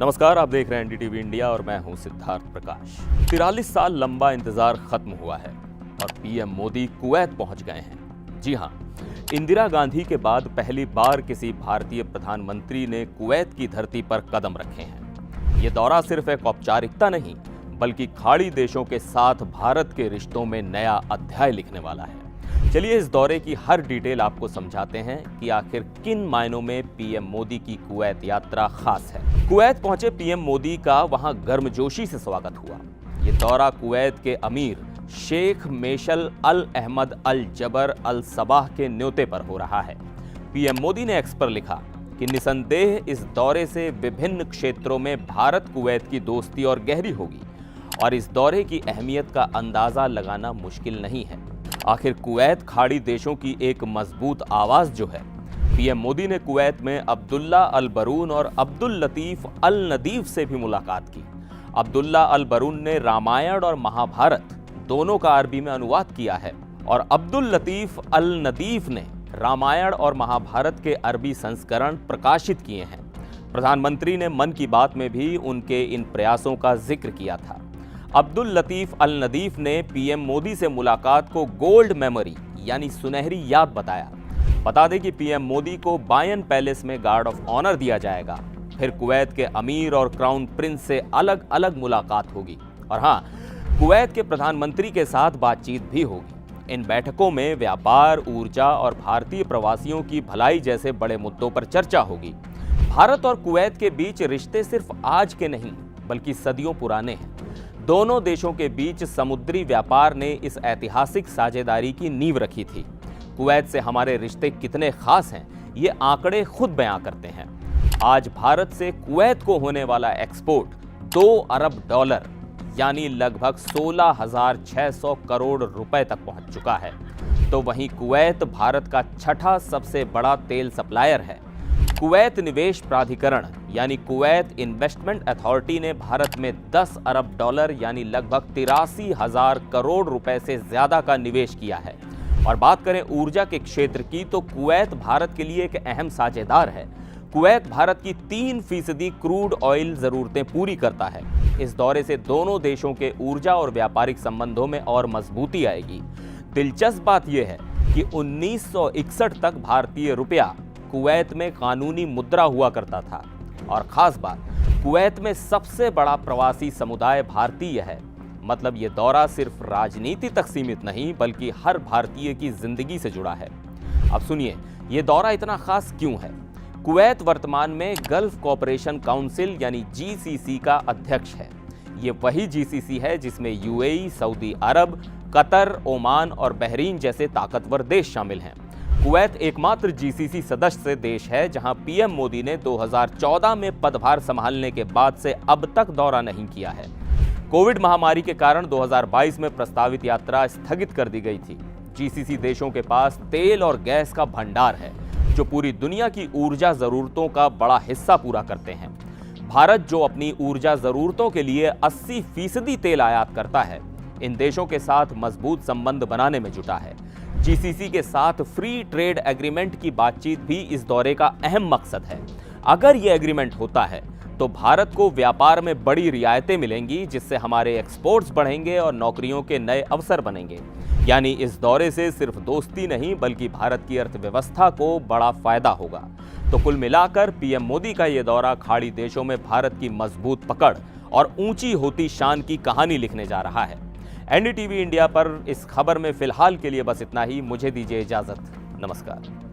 नमस्कार, आप देख रहे हैं एनडीटीवी इंडिया और मैं हूं सिद्धार्थ प्रकाश। 43 साल लंबा इंतजार खत्म हुआ है और पीएम मोदी कुवैत पहुंच गए हैं। जी हां, इंदिरा गांधी के बाद पहली बार किसी भारतीय प्रधानमंत्री ने कुवैत की धरती पर कदम रखे हैं। ये दौरा सिर्फ एक औपचारिकता नहीं, बल्कि खाड़ी देशों के साथ भारत के रिश्तों में नया अध्याय लिखने वाला है। चलिए इस दौरे की हर डिटेल आपको समझाते हैं कि आखिर किन मायनों में पीएम मोदी की कुवैत यात्रा खास है। कुवैत पहुंचे पीएम मोदी का वहां गर्मजोशी से स्वागत हुआ। ये दौरा कुवैत के अमीर शेख मेशल अल अहमद अल जबर अल सबाह के न्योते पर हो रहा है। पीएम मोदी ने एक्स पर लिखा कि निसंदेह इस दौरे से विभिन्न क्षेत्रों में भारत कुवैत की दोस्ती और गहरी होगी और इस दौरे की अहमियत का अंदाजा लगाना मुश्किल नहीं है। आखिर कुवैत खाड़ी देशों की एक मजबूत आवाज जो है। पीएम मोदी ने कुवैत में अब्दुल्ला अल बरून और अब्दुल लतीफ अल नदीफ से भी मुलाकात की। अब्दुल्ला अल बरून ने रामायण और महाभारत दोनों का अरबी में अनुवाद किया है और अब्दुल लतीफ अल नदीफ ने रामायण और महाभारत के अरबी संस्करण प्रकाशित किए हैं। प्रधानमंत्री ने मन की बात में भी उनके इन प्रयासों का जिक्र किया था। अब्दुल लतीफ अल नदीफ ने पीएम मोदी से मुलाकात को गोल्ड मेमोरी यानी सुनहरी याद बताया। बता दें कि पीएम मोदी को बायन पैलेस में गार्ड ऑफ ऑनर दिया जाएगा। फिर कुवैत के अमीर और क्राउन प्रिंस से अलग अलग मुलाकात होगी और हाँ, कुवैत के प्रधानमंत्री के साथ बातचीत भी होगी। इन बैठकों में व्यापार, ऊर्जा और भारतीय प्रवासियों की भलाई जैसे बड़े मुद्दों पर चर्चा होगी। भारत और कुवैत के बीच रिश्ते सिर्फ आज के नहीं, बल्कि सदियों पुराने हैं। दोनों देशों के बीच समुद्री व्यापार ने इस ऐतिहासिक साझेदारी की नींव रखी थी। कुवैत से हमारे रिश्ते कितने खास हैं, ये आंकड़े खुद बयां करते हैं। आज भारत से कुवैत को होने वाला एक्सपोर्ट 2 अरब डॉलर यानी लगभग 16,600 करोड़ रुपए तक पहुंच चुका है। तो वहीं कुवैत भारत का छठा सबसे बड़ा तेल सप्लायर है। कुवैत निवेश प्राधिकरण यानी कुवैत इन्वेस्टमेंट अथॉरिटी ने भारत में 10 अरब डॉलर यानी लगभग 83,000 करोड़ रुपए से ज्यादा का निवेश किया है। और बात करें ऊर्जा के क्षेत्र की, तो कुवैत भारत के लिए एक अहम साझेदार है। कुवैत भारत की 3% क्रूड ऑयल जरूरतें पूरी करता है। इस दौरे से दोनों देशों के ऊर्जा और व्यापारिक संबंधों में और मजबूती आएगी। दिलचस्प बात यह है कि 1961 तक भारतीय रुपया कुवैत में कानूनी मुद्रा हुआ करता था और खास बात, कुवैत में सबसे बड़ा प्रवासी समुदाय भारतीय है। मतलब ये दौरा सिर्फ राजनीति तक सीमित नहीं, बल्कि हर भारतीय की जिंदगी से जुड़ा है। अब सुनिए, ये दौरा इतना खास क्यों है। कुवैत वर्तमान में गल्फ कोऑपरेशन काउंसिल यानी जीसीसी का अध्यक्ष है। ये वही जीसीसी है जिसमें यूएई, सऊदी अरब, कतर, ओमान और बहरीन जैसे ताकतवर देश शामिल हैं। कुवैत एकमात्र जीसीसी सदस्य देश है जहां पीएम मोदी ने 2014 में पदभार संभालने के बाद से अब तक दौरा नहीं किया है। कोविड महामारी के कारण 2022 में प्रस्तावित यात्रा स्थगित कर दी गई थी। जीसीसी देशों के पास तेल और गैस का भंडार है जो पूरी दुनिया की ऊर्जा जरूरतों का बड़ा हिस्सा पूरा करते हैं। भारत जो अपनी ऊर्जा जरूरतों के लिए 80% तेल आयात करता है, इन देशों के साथ मजबूत संबंध बनाने में जुटा है। जीसीसी के साथ फ्री ट्रेड एग्रीमेंट की बातचीत भी इस दौरे का अहम मकसद है। अगर ये एग्रीमेंट होता है तो भारत को व्यापार में बड़ी रियायतें मिलेंगी, जिससे हमारे एक्सपोर्ट्स बढ़ेंगे और नौकरियों के नए अवसर बनेंगे। यानी इस दौरे से सिर्फ दोस्ती नहीं, बल्कि भारत की अर्थव्यवस्था को बड़ा फायदा होगा। तो कुल मिलाकर पीएम मोदी का ये दौरा खाड़ी देशों में भारत की मजबूत पकड़ और ऊंची होती शान की कहानी लिखने जा रहा है। एनडीटीवी इंडिया पर इस खबर में फिलहाल के लिए बस इतना ही। मुझे दीजिए इजाजत। नमस्कार।